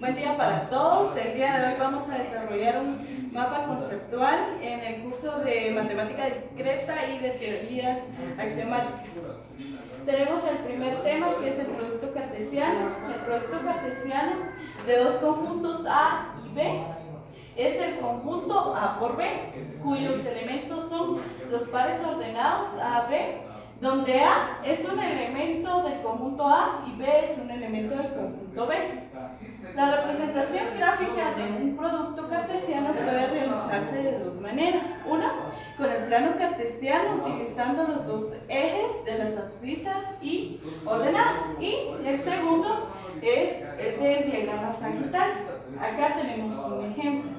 Buen día para todos. El día de hoy vamos a desarrollar un mapa conceptual en el curso de matemática discreta y de teorías axiomáticas. Tenemos el primer tema, que es el producto cartesiano. El producto cartesiano de dos conjuntos A y B es el conjunto A por B, cuyos elementos son los pares ordenados A, B, donde A es un elemento del conjunto A y B es un elemento del conjunto B. La representación gráfica de un producto cartesiano puede realizarse de dos maneras. Una, con el plano cartesiano utilizando los dos ejes de las abscisas y ordenadas. Y el segundo es el del diagrama sagital. Acá tenemos un ejemplo.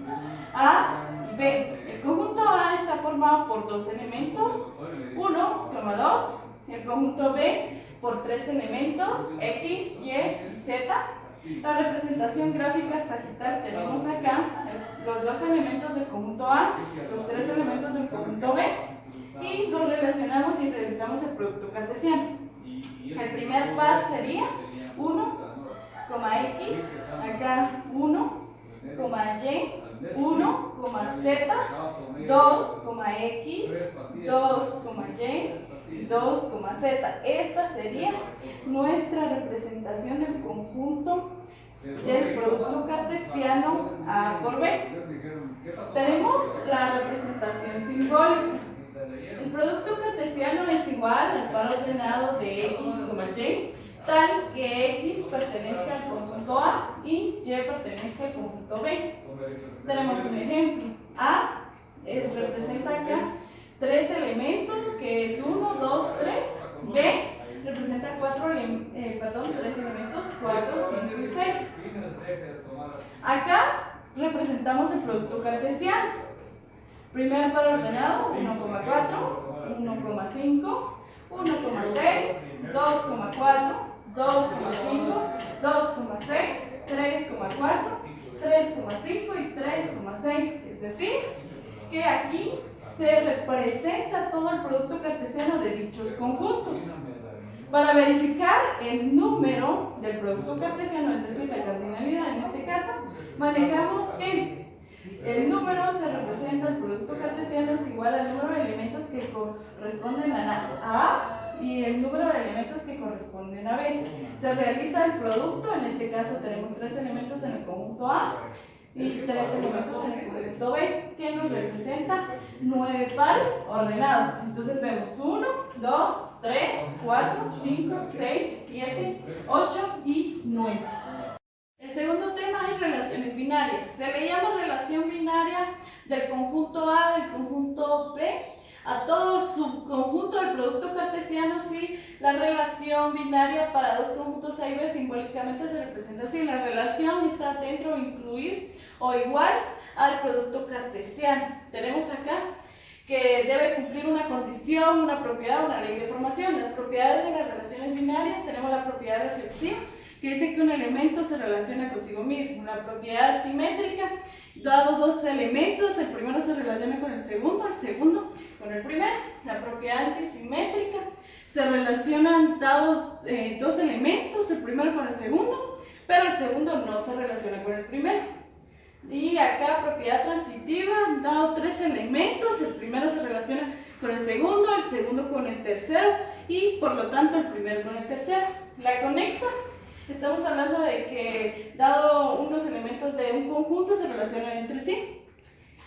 A y B. El conjunto A está formado por dos elementos, 1, 2. El conjunto B por tres elementos, X, Y y Z. La representación gráfica sagital tenemos acá los dos elementos del conjunto A, los tres elementos del conjunto B, y los relacionamos y realizamos el producto cartesiano. El primer par sería 1, X, acá 1, Y, 1, Z, 2, X, 2, Y, 2, Z. Esta sería nuestra representación del conjunto del producto cartesiano A por B. Tenemos la representación simbólica. El producto cartesiano es igual al par ordenado de X, Y, tal que X pertenezca al conjunto A y Y pertenezca al conjunto B. Tenemos un ejemplo. A representa acá tres elementos, que es 1, 2, 3. B representa tres elementos, 4, 5 y 6. Acá representamos el producto cartesiano. Primer par ordenado, 1,4, 1,5, 1,6, 2,4, 2,5, 2,6, 3,4, 3,5 y 3,6. Es decir, que aquí se representa todo el producto cartesiano de dichos conjuntos. Para verificar el número del producto cartesiano, es decir, la cardinalidad en este caso, manejamos que el número se representa, el producto cartesiano es igual al número de elementos que corresponden a A y el número de elementos que corresponden a B. Se realiza el producto, en este caso tenemos tres elementos en el conjunto A y tres elementos en el conjunto B, que nos representa 9 pares ordenados. Entonces vemos 1, 2, 3, 4, 5, 6, 7, 8 y 9. El segundo tema es relaciones binarias. Se le llama relación binaria del conjunto A, del conjunto B, a todo subconjunto del producto cartesiano si la relación binaria para dos conjuntos A y B simbólicamente se representa así. La relación está dentro, incluir o igual al producto cartesiano. Tenemos acá que debe cumplir una condición, una propiedad, una ley de formación. Las propiedades de las relaciones binarias, tenemos la propiedad reflexiva, que dice que un elemento se relaciona consigo mismo. La propiedad simétrica, dado dos elementos, el primero se relaciona con el segundo con el primero. La propiedad antisimétrica, se relacionan dados dos elementos, el primero con el segundo, pero el segundo no se relaciona con el primero. Y acá propiedad transitiva, dado tres elementos, el primero se relaciona con el segundo con el tercero y por lo tanto el primero con el tercero. La conexa, estamos hablando de que dado unos elementos de un conjunto se relacionan entre sí.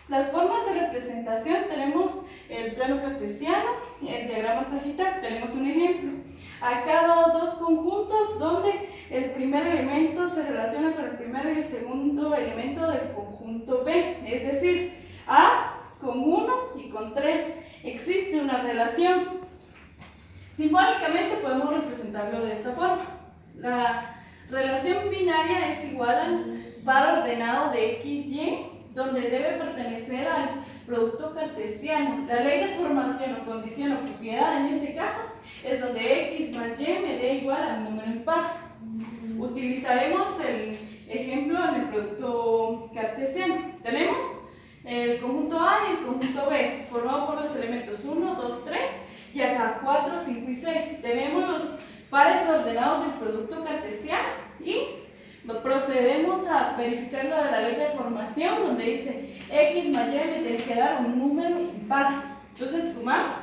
Las formas de representación, tenemos el plano cartesiano y el diagrama sagital. Tenemos un ejemplo. Acá dado dos conjuntos donde el primer elemento se relaciona con el primero y el segundo elemento del conjunto B. Es decir, A con 1 y con 3. Existe una relación. Simbólicamente podemos representarlo de esta forma. La relación binaria es igual al par ordenado de X, Y, donde debe pertenecer al producto cartesiano. La ley de formación o condición o propiedad en este caso es donde X más Y me dé igual al número impar. Utilizaremos el ejemplo en el producto cartesiano. Tenemos el conjunto A y el conjunto B, formado por los elementos 1, 2, 3 y acá 4, 5 y 6. Tenemos los pares ordenados del producto cartesiano y Procedemos a verificar lo de la ley de formación, donde dice x más y me tiene que dar un número impar. Entonces sumamos.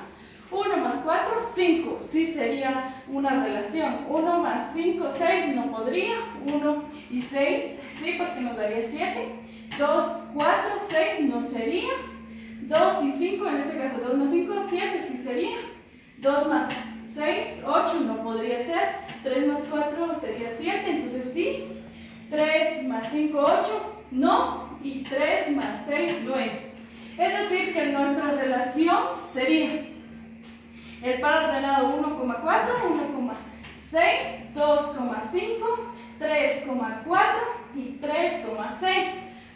1 más 4, 5. Sí sería una relación. 1 más 5, 6. No podría. 1 y 6, sí, porque nos daría 7. 2, 4, 6 no sería. 2 y 5, en este caso 2 más 5, 7 sí sería. 2 más 6, 8 no podría ser. 3 más 4 sería 7, entonces sí. 3 más 5, 8, no. Y 3 más 6, 9. Es decir, que nuestra relación sería el par ordenado 1,4, 1,6, 2,5, 3,4 y 3,6.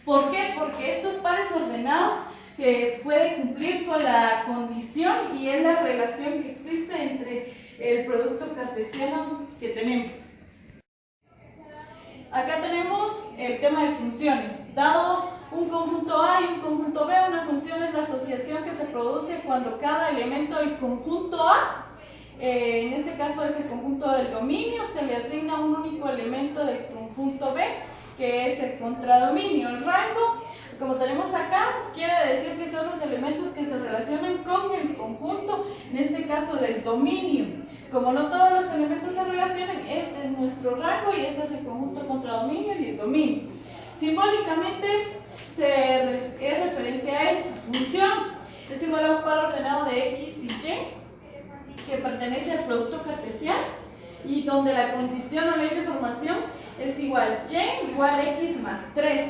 ¿Por qué? Porque estos pares ordenados pueden cumplir con la condición y es la relación que existe entre el producto cartesiano que tenemos. Acá tenemos el tema de funciones. Dado un conjunto A y un conjunto B, una función es la asociación que se produce cuando cada elemento del conjunto A, en este caso es el conjunto del dominio, se le asigna un único elemento del conjunto B, que es el contradominio. El rango, como tenemos acá, quiere decir que son los elementos que se relacionan con el conjunto, en este caso del dominio. Como no todos los elementos se relacionan, este es nuestro rango y este es el conjunto contradominio y el dominio. Simbólicamente es referente a esto. Función es igual a un par ordenado de x y y que pertenece al producto cartesiano y donde la condición o ley de formación es igual y igual a x más 3.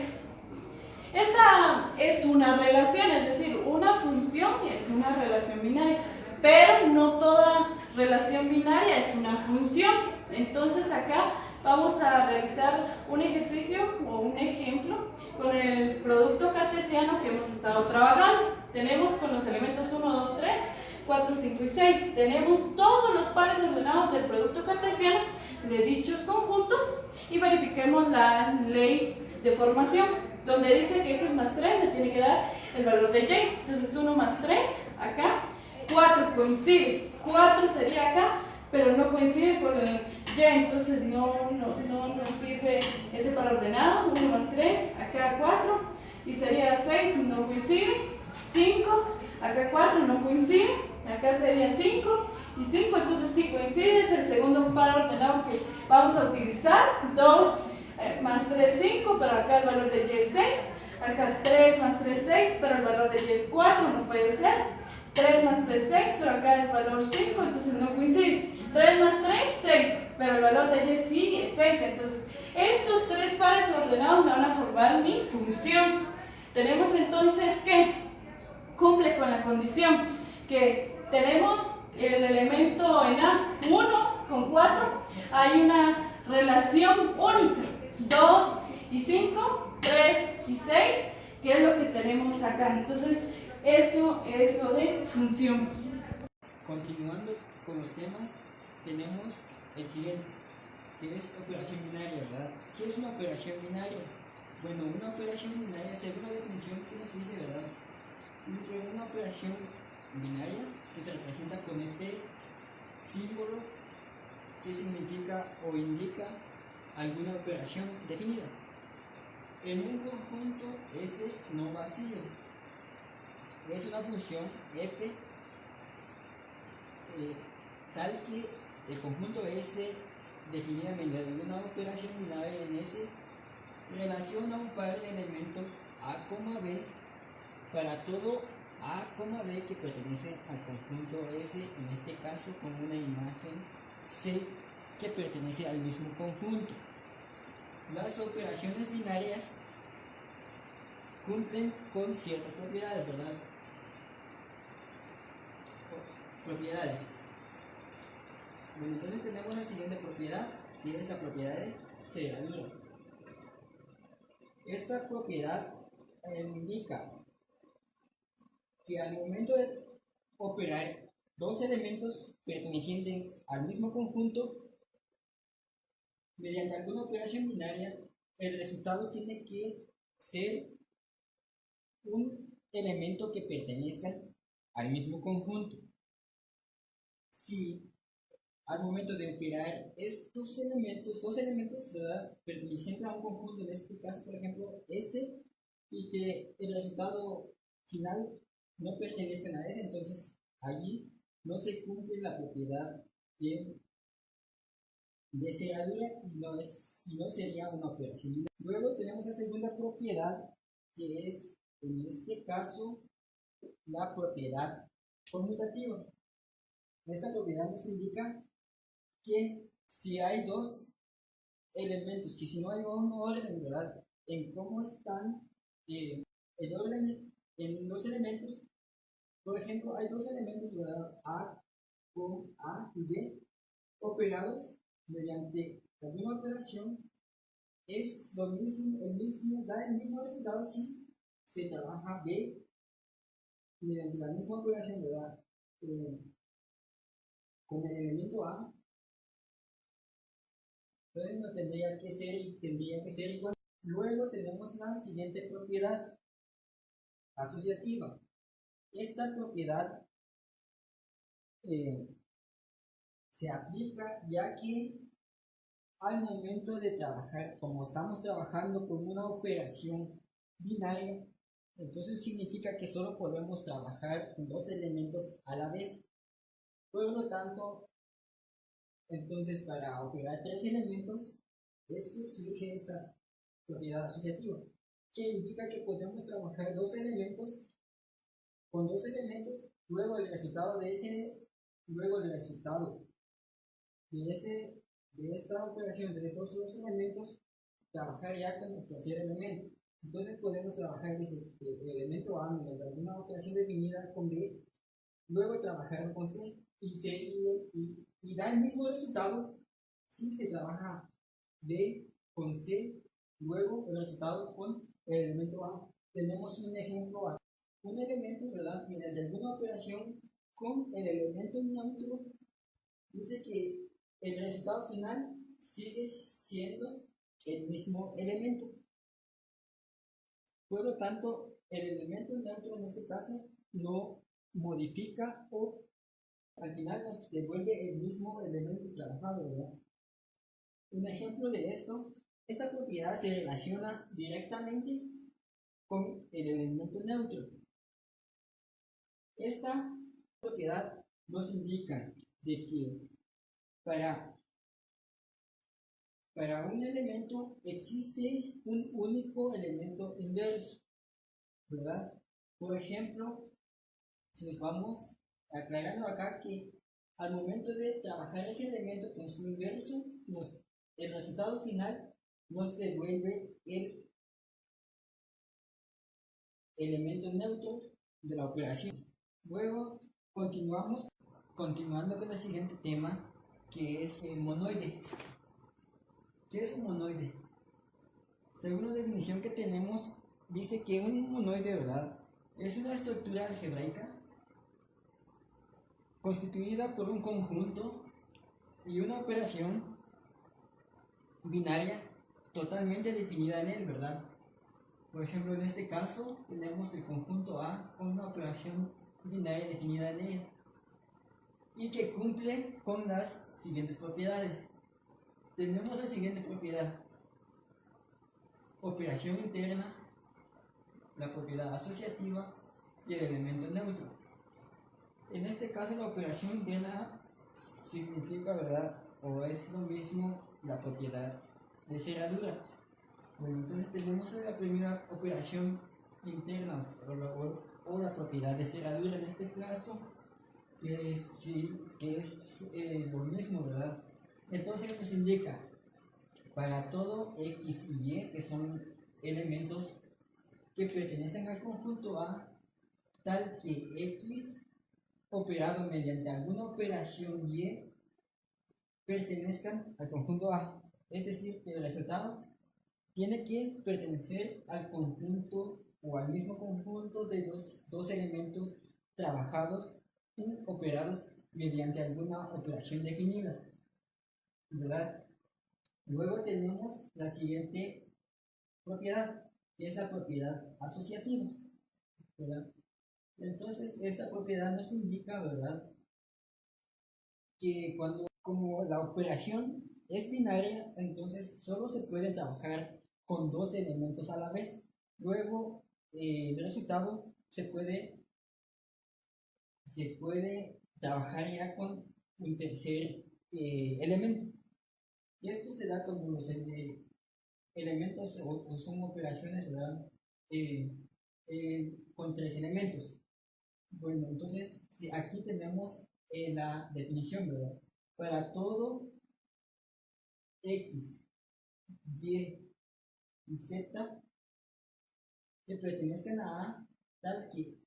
Esta es una relación, es decir, una función es una relación binaria, pero no toda relación binaria es una función. Entonces acá vamos a realizar un ejercicio o un ejemplo con el producto cartesiano que hemos estado trabajando. Tenemos con los elementos 1, 2, 3, 4, 5 y 6. Tenemos todos los pares ordenados del producto cartesiano de dichos conjuntos y verifiquemos la ley de formación, donde dice que x más 3 me tiene que dar el valor de y. Entonces 1 más 3 acá, 4 coincide, 4 sería acá, pero no coincide con el y, entonces no nos sirve ese par ordenado. 1 más 3, acá 4, y sería 6, no coincide. 5, acá 4, no coincide, acá sería 5 y 5, entonces sí coincide, es el segundo par ordenado que vamos a utilizar. 2 más 3, 5, pero acá el valor de y es 6. Acá 3 más 3, 6, pero el valor de y es 4, no puede ser. 3 más 3, 6, pero acá es valor 5, entonces no coincide. 3 más 3, 6, pero el valor de y sí es 6, entonces estos tres pares ordenados me van a formar mi función. Tenemos entonces que cumple con la condición que tenemos el elemento en A, 1 con 4, hay una relación única, 2 y 5, 3 y 6, que es lo que tenemos acá. Entonces, esto es lo de función. Continuando con los temas, tenemos el siguiente, que es operación binaria, ¿verdad? ¿Qué es una operación binaria? Bueno, una operación binaria, según la definición que nos dice, ¿verdad? Dice que una operación binaria que se representa con este símbolo que significa o indica alguna operación definida en un conjunto S no vacío. Es una función f tal que el conjunto S definida mediante una operación binaria en S relaciona un par de elementos A, B para todo A, B que pertenece al conjunto S, en este caso con una imagen C que pertenece al mismo conjunto. Las operaciones binarias cumplen con ciertas propiedades, ¿verdad? Propiedades. Bueno, entonces tenemos la siguiente propiedad, que es la propiedad de cerradura. Esta propiedad indica que al momento de operar dos elementos pertenecientes al mismo conjunto, mediante alguna operación binaria, el resultado tiene que ser un elemento que pertenezca al mismo conjunto. Si al momento de operar estos elementos, dos elementos, ¿verdad?, pertenecientes a un conjunto, en este caso, por ejemplo, S, y que el resultado final no pertenezca a S, entonces allí no se cumple la propiedad de cerradura y no sería una operación. Luego tenemos la segunda propiedad, que es, en este caso, la propiedad conmutativa. Esta propiedad nos indica que si hay dos elementos, que si no hay un orden, ¿verdad?, en cómo están el orden en los elementos, por ejemplo, hay dos elementos, ¿verdad?, A con A y B, operados mediante la misma operación, es lo mismo, da el mismo resultado si se trabaja B mediante la misma operación, ¿verdad?, con el elemento A. Entonces no tendría que ser igual. Luego tenemos la siguiente propiedad asociativa. Esta propiedad se aplica ya que al momento de trabajar, como estamos trabajando con una operación binaria, entonces significa que solo podemos trabajar con dos elementos a la vez. Por lo tanto, entonces para operar tres elementos es que surge esta propiedad asociativa, que indica que podemos trabajar dos elementos con dos elementos, luego el resultado de esta operación de estos dos elementos, trabajar ya con el tercer elemento. Entonces podemos trabajar desde el elemento A mediante alguna operación definida con B, luego trabajar con C y da el mismo resultado si se trabaja B con C, luego el resultado con el elemento A. Tenemos un ejemplo A. Un elemento, ¿verdad?, mediante alguna operación con el elemento neutro, dice que el resultado final sigue siendo el mismo elemento. Por lo tanto, el elemento neutro en este caso no modifica o al final nos devuelve el mismo elemento trabajado, ¿verdad? Un ejemplo de esto, esta propiedad se relaciona directamente con el elemento neutro. Esta propiedad nos indica de que para un elemento existe un único elemento inverso, ¿verdad? Por ejemplo, si nos vamos aclarando acá que al momento de trabajar ese elemento con su inverso, el resultado final nos devuelve el elemento neutro de la operación. Luego continuando con el siguiente tema, que es el monoide. ¿Qué es un monoide? Según la definición que tenemos, dice que un monoide, ¿verdad?, es una estructura algebraica constituida por un conjunto y una operación binaria totalmente definida en él, ¿verdad? Por ejemplo, en este caso tenemos el conjunto A con una operación binaria definida en él y que cumple con las siguientes propiedades. Tenemos la siguiente propiedad: operación interna, la propiedad asociativa y el elemento neutro. En este caso la operación interna significa, ¿verdad?, o es lo mismo la propiedad de cerradura. Bueno, entonces tenemos la primera operación interna o la propiedad de cerradura en este caso, que es lo mismo, ¿verdad? Entonces nos indica para todo X y Y, que son elementos que pertenecen al conjunto A, tal que X operado mediante alguna operación Y pertenezcan al conjunto A. Es decir, que el resultado tiene que pertenecer al conjunto o al mismo conjunto de los dos elementos trabajados y operados mediante alguna operación definida, ¿verdad? Luego tenemos la siguiente propiedad, que es la propiedad asociativa, ¿verdad? Entonces, esta propiedad nos indica, ¿verdad?, que cuando como la operación es binaria, entonces solo se puede trabajar con dos elementos a la vez. Luego, el resultado se puede trabajar ya con un tercer elemento. Y esto se da como los elementos o son operaciones, ¿verdad? Con tres elementos. Bueno, entonces aquí tenemos la definición, ¿verdad? Para todo x, y y z que pertenezcan a A, tal que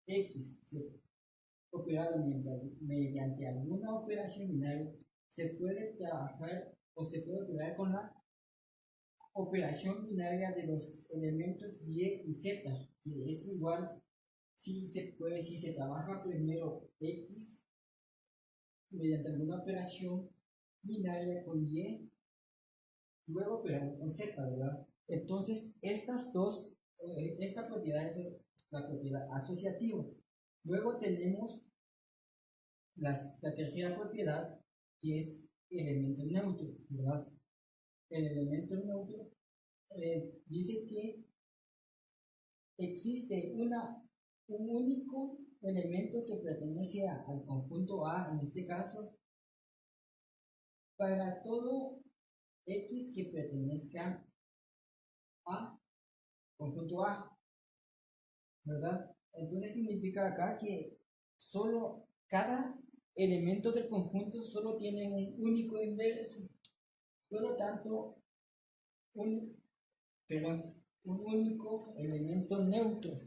x operado mediante alguna operación binaria se puede trabajar o se puede operar con la operación binaria de los elementos y y z, que es igual si se trabaja primero x mediante alguna operación binaria con y, luego operando con z, ¿verdad? Entonces, esta propiedad es la propiedad asociativa. Luego tenemos la tercera propiedad, que es el elemento neutro, ¿verdad? El elemento neutro dice que existe un único elemento que pertenece al conjunto A, en este caso, para todo x que pertenezca a conjunto A, ¿verdad? Entonces significa acá que solo cada elemento del conjunto solo tiene un único inverso. Por lo tanto, un, un único elemento neutro.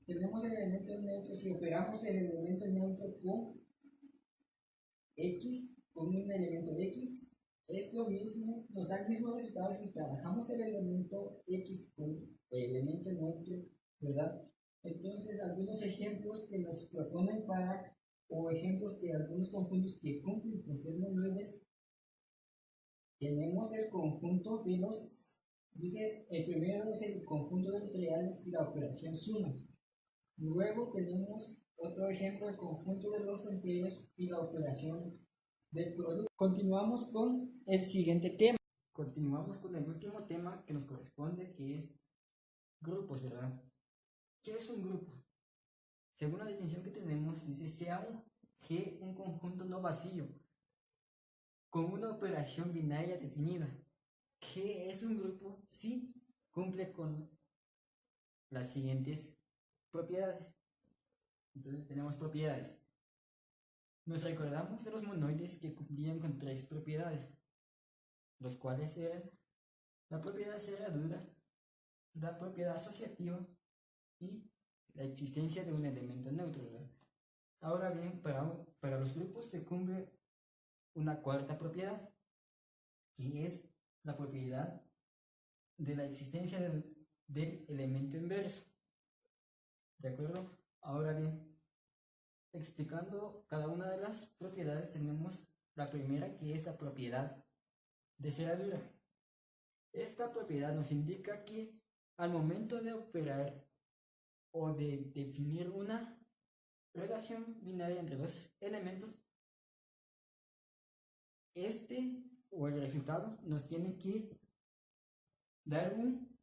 Tenemos el elemento neutro, si operamos el elemento neutro con x, con un elemento x, es lo mismo, nos da el mismo resultado si trabajamos el elemento x con el elemento neutro, ¿verdad? Entonces, algunos ejemplos que nos proponen o ejemplos de algunos conjuntos que cumplen con ser monoides, tenemos el conjunto de dice, el primero es el conjunto de los reales y la operación suma. Luego tenemos otro ejemplo, el conjunto de los enteros y la operación del producto. Continuamos con el siguiente tema. Continuamos con el último tema que nos corresponde, que es grupos, ¿verdad? ¿Qué es un grupo? Según la definición que tenemos, dice sea un G un conjunto no vacío con una operación binaria definida. ¿Qué es un grupo? Sí, cumple con las siguientes propiedades. Entonces tenemos propiedades. Nos recordamos de los monoides que cumplían con tres propiedades, los cuales eran la propiedad de cerradura, la propiedad asociativa y la existencia de un elemento neutro, ¿verdad? Ahora bien, para los grupos se cumple una cuarta propiedad, y es la propiedad de la existencia del elemento inverso. ¿De acuerdo? Ahora bien, explicando cada una de las propiedades, tenemos la primera, que es la propiedad de cerradura. Esta propiedad nos indica que al momento de operar o de definir una relación binaria entre dos elementos, o el resultado nos tiene que dar un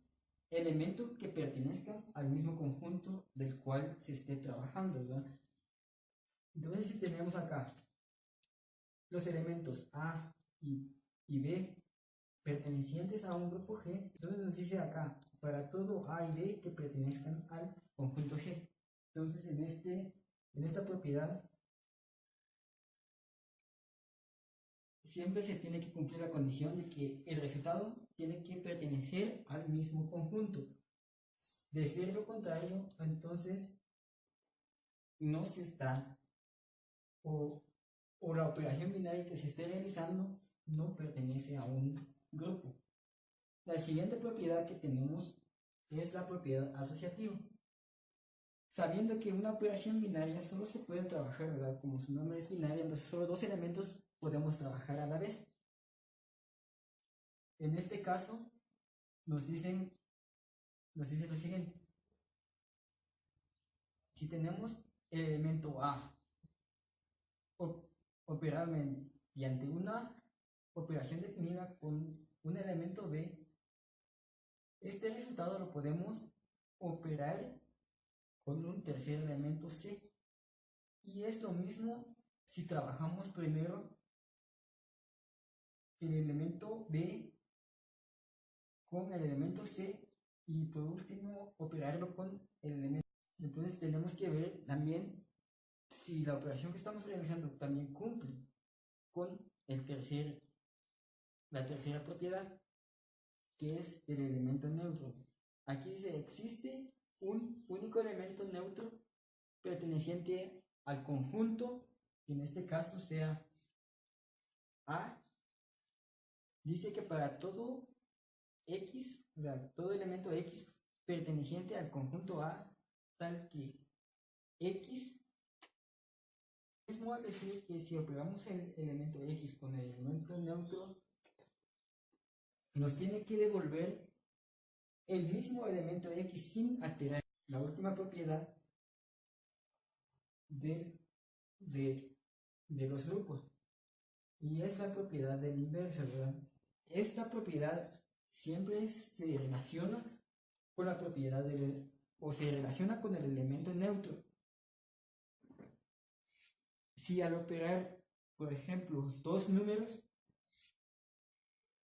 elemento que pertenezca al mismo conjunto del cual se esté trabajando, ¿verdad? Entonces, si tenemos acá los elementos A y B pertenecientes a un grupo G, entonces nos dice acá, para todo A y B que pertenezcan al conjunto G. Entonces, en esta propiedad, siempre se tiene que cumplir la condición de que el resultado tiene que pertenecer al mismo conjunto. De ser lo contrario, entonces no se está, o la operación binaria que se esté realizando no pertenece a un grupo. La siguiente propiedad que tenemos es la propiedad asociativa. Sabiendo que una operación binaria solo se puede trabajar, ¿verdad? Como su nombre es binaria, entonces solo dos elementos podemos trabajar a la vez. En este caso, nos dice lo siguiente. Si tenemos el elemento A operar mediante una operación definida con un elemento B, este resultado lo podemos operar con un tercer elemento C. Y es lo mismo si trabajamos primero el elemento B con el elemento C y por último operarlo con el elemento. Entonces tenemos que ver también si la operación que estamos realizando también cumple con la tercera propiedad, que es el elemento neutro. Aquí dice, existe un único elemento neutro perteneciente al conjunto, que en este caso sea A. Dice que para todo X, o sea, todo elemento X perteneciente al conjunto A, tal que X, mismo a decir que si operamos el elemento X con el elemento neutro, nos tiene que devolver el mismo elemento X sin alterar la última propiedad de los grupos, y es la propiedad del inverso, ¿verdad? Esta propiedad siempre se relaciona con la propiedad o se relaciona con el elemento neutro. Si al operar, por ejemplo, dos números,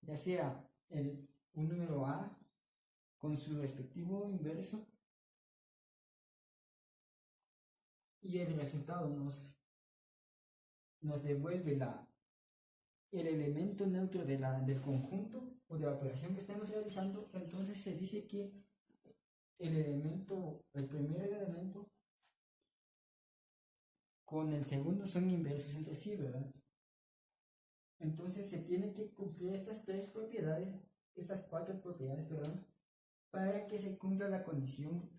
ya sea un número A con su respectivo inverso, y el resultado nos devuelve el elemento neutro del conjunto o de la operación que estamos realizando, entonces se dice que el primer elemento con el segundo son inversos entre sí, ¿verdad? Entonces se tienen que cumplir estas cuatro propiedades, perdón, para que se cumpla la condición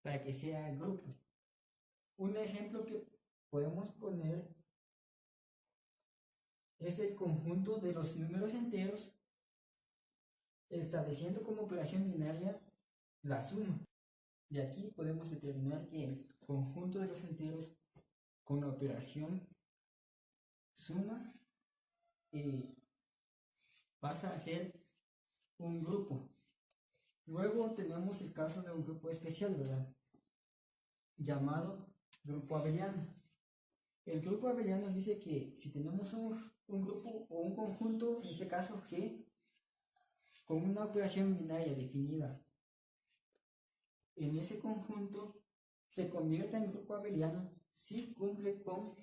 para que sea grupo. Un ejemplo que podemos poner es el conjunto de los números enteros, estableciendo como operación binaria la suma. De aquí podemos determinar que el conjunto de los enteros con la operación suma pasa a ser un grupo. Luego tenemos el caso de un grupo especial, ¿verdad? Llamado grupo abeliano. El grupo abeliano dice que si tenemos un grupo o un conjunto, en este caso G, con una operación binaria definida en ese conjunto, se convierte en grupo abeliano si cumple con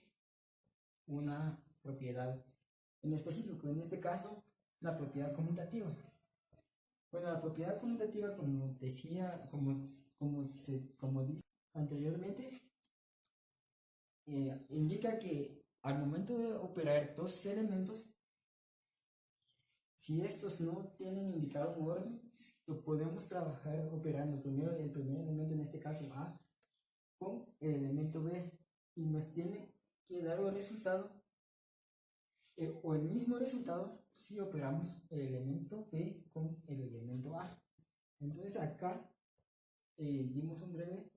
una propiedad en específico, en este caso la propiedad conmutativa. Bueno, la propiedad conmutativa, como decía, como dice anteriormente, indica que al momento de operar dos elementos, si estos no tienen indicado un orden, lo podemos trabajar operando primero el primer elemento, en este caso A, con el elemento B, y nos tiene que dar el resultado o el mismo resultado si operamos el elemento B con el elemento A. Entonces acá dimos un breve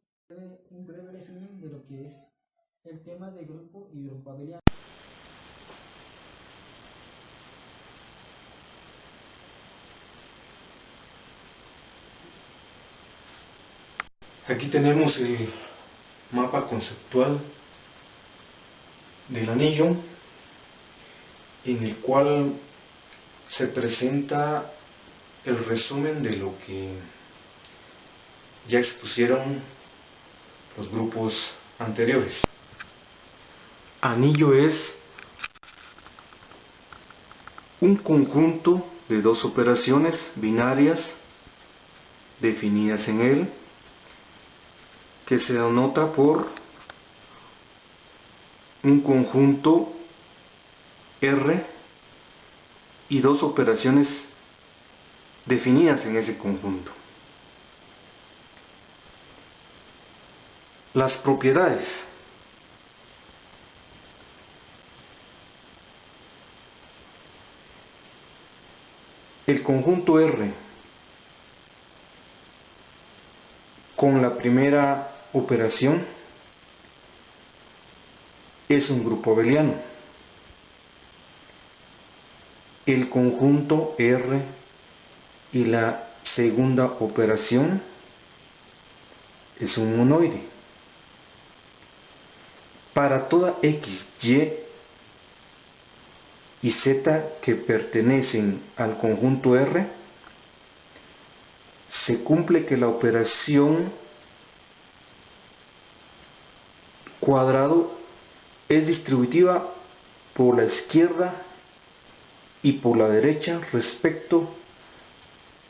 resumen de lo que es el tema de grupo y grupo abeliano. Aquí tenemos el mapa conceptual del anillo, en el cual se presenta el resumen de lo que ya expusieron los grupos anteriores. Anillo es un conjunto de dos operaciones binarias definidas en él, que se denota por un conjunto R y dos operaciones definidas en ese conjunto. Las propiedades. El conjunto R con la primera operación es un grupo abeliano. El conjunto R y la segunda operación es un monoide. Para toda X, Y y Z que pertenecen al conjunto R, se cumple que la operación cuadrado es distributiva por la izquierda y por la derecha respecto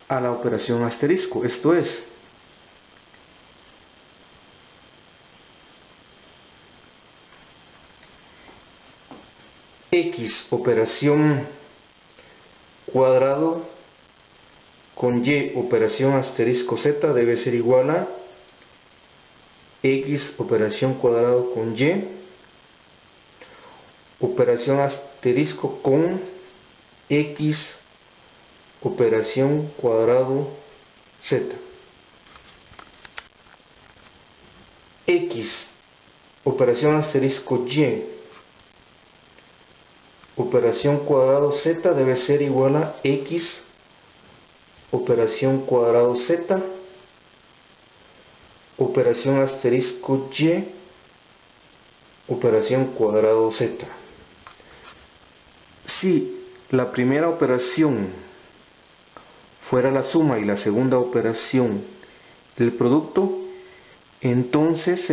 a la operación asterisco. Esto es, X operación cuadrado con Y operación asterisco Z debe ser igual a X operación cuadrado con Y operación asterisco con X operación cuadrado Z. X operación asterisco Y operación cuadrado Z debe ser igual a X operación cuadrado Z operación asterisco Y operación cuadrado Z. Si la primera operación fuera la suma y la segunda operación el producto, entonces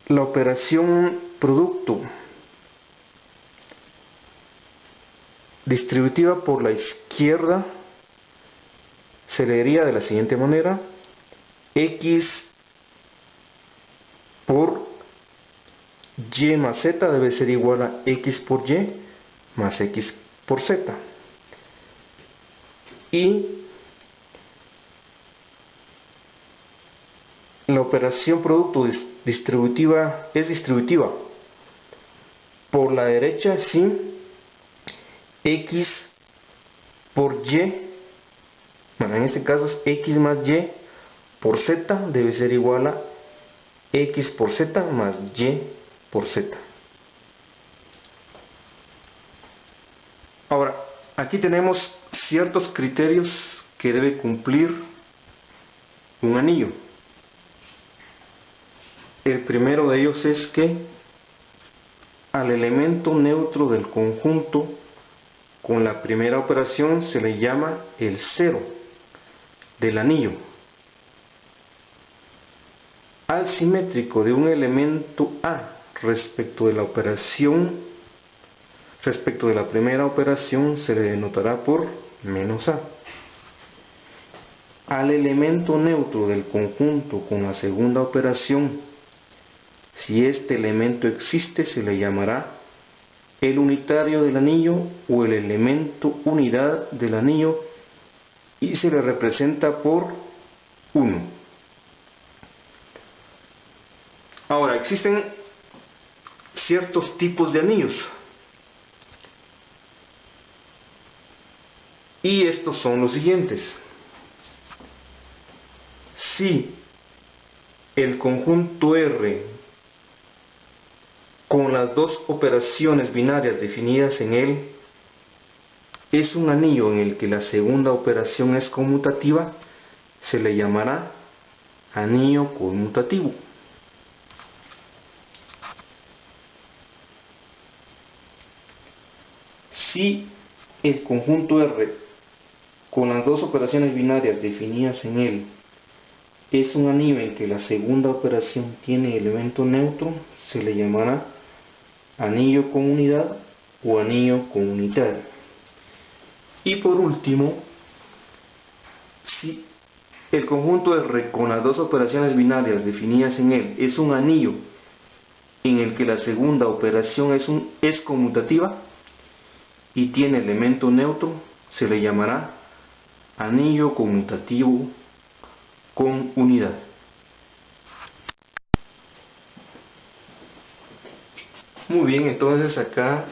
la operación producto distributiva por la izquierda se leería de la siguiente manera: X por Y más Z debe ser igual a X por Y más X por Z. Y la operación producto distributiva es distributiva por la derecha si X por Y, bueno, en este caso es X más Y por Z debe ser igual a X por Z más Y por Z. Ahora, aquí tenemos ciertos criterios que debe cumplir un anillo. El primero de ellos es que al elemento neutro del conjunto con la primera operación se le llama el cero del anillo. Al simétrico de un elemento A respecto de la primera operación se le denotará por menos A. Al elemento neutro del conjunto con la segunda operación, si este elemento existe, se le llamará el unitario del anillo o el elemento unidad del anillo y se le representa por 1. Ahora, existen ciertos tipos de anillos y estos son los siguientes. Si el conjunto R con las dos operaciones binarias definidas en él es un anillo en el que la segunda operación es conmutativa, se le llamará anillo conmutativo. Si el conjunto R con las dos operaciones binarias definidas en él es un anillo en que la segunda operación tiene elemento neutro, se le llamará anillo con unidad o anillo comunitario. Y por último, si el conjunto R con las dos operaciones binarias definidas en él es un anillo en el que la segunda operación es conmutativa y tiene elemento neutro, se le llamará anillo conmutativo con unidad. Muy bien, entonces acá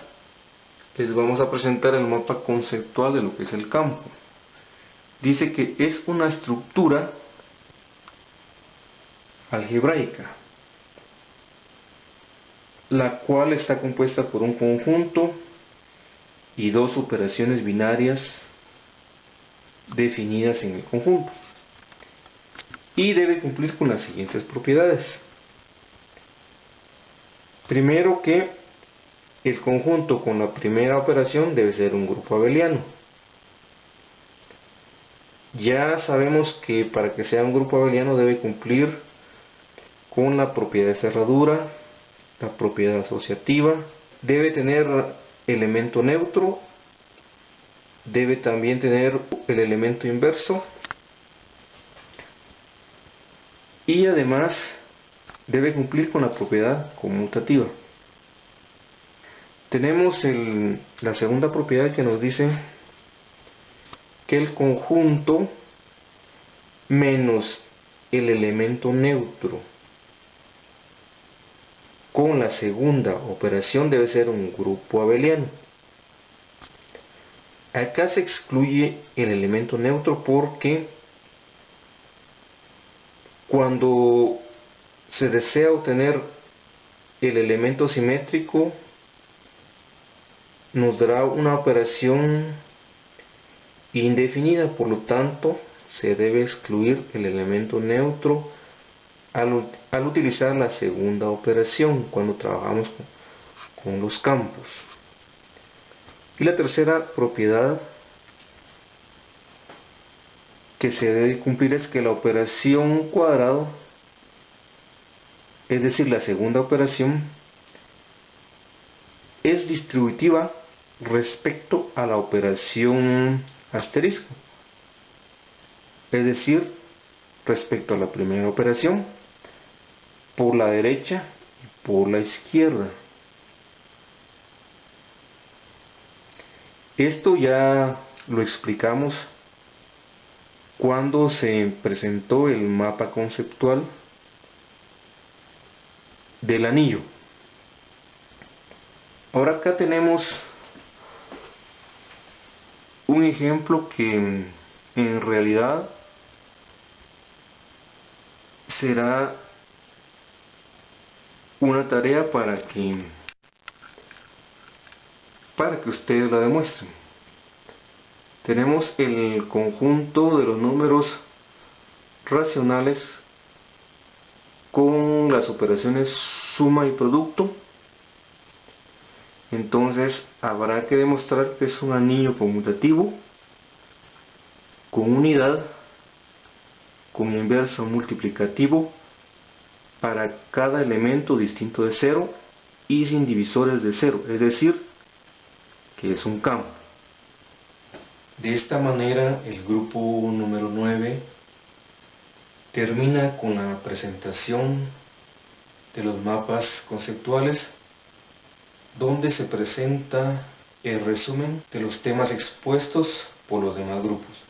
les vamos a presentar el mapa conceptual de lo que es el campo. Dice que es una estructura algebraica la cual está compuesta por un conjunto y dos operaciones binarias definidas en el conjunto, y debe cumplir con las siguientes propiedades. Primero, que el conjunto con la primera operación debe ser un grupo abeliano. Ya sabemos que para que sea un grupo abeliano debe cumplir con la propiedad de cerradura, la propiedad asociativa, debe tener elemento neutro, debe también tener el elemento inverso, y además debe cumplir con la propiedad conmutativa. Tenemos la segunda propiedad, que nos dice que el conjunto menos el elemento neutro con la segunda operación debe ser un grupo abeliano. Acá se excluye el elemento neutro porque cuando se desea obtener el elemento simétrico, nos dará una operación indefinida, por lo tanto se debe excluir el elemento neutro al utilizar la segunda operación cuando trabajamos con los campos. Y la tercera propiedad que se debe cumplir es que la operación cuadrado, es decir, la segunda operación, es distributiva respecto a la operación asterisco, es decir, respecto a la primera operación, por la derecha y por la izquierda. Esto ya lo explicamos cuando se presentó el mapa conceptual del anillo. Ahora acá tenemos un ejemplo que en realidad será una tarea para que ustedes la demuestren. Tenemos el conjunto de los números racionales con las operaciones suma y producto. Entonces habrá que demostrar que es un anillo conmutativo con unidad, con inverso multiplicativo para cada elemento distinto de 0 y sin divisores de 0, es decir, que es un campo. De esta manera el grupo número 9 termina con la presentación de los mapas conceptuales, donde se presenta el resumen de los temas expuestos por los demás grupos.